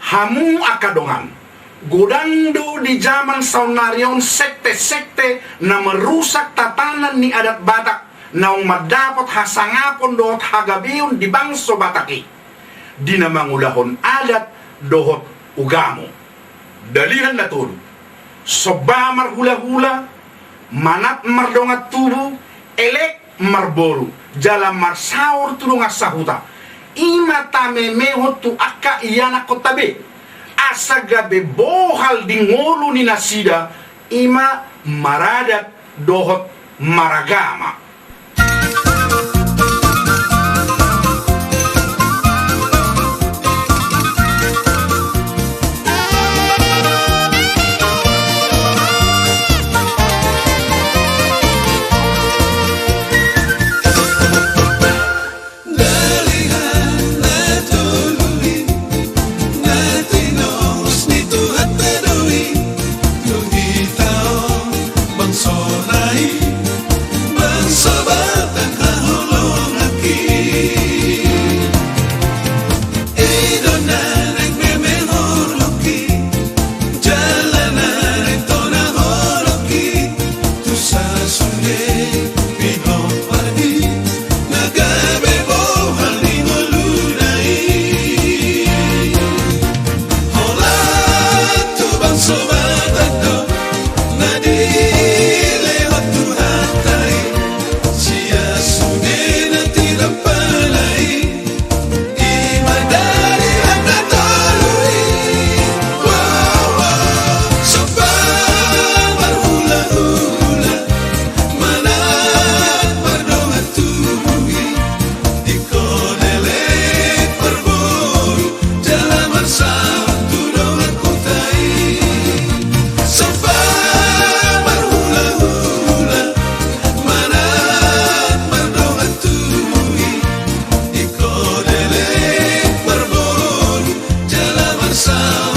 hamu akadongan godando di zaman saunarion sekte-sekte na merusak tatanan ni adat Batak na madapot hasangapon dohot hagabiyon di bangso Bataki di na mangulahon adat dohot ugamo dalihan na tulo soba marhula-hula manat mardongat tubu elek marboru jalan marsaur tulunga sahuta ima tame mehot tu akka iyana kotabe asa gabe bohal di ngolu ni nasida ima maradat dohot maragama. Sound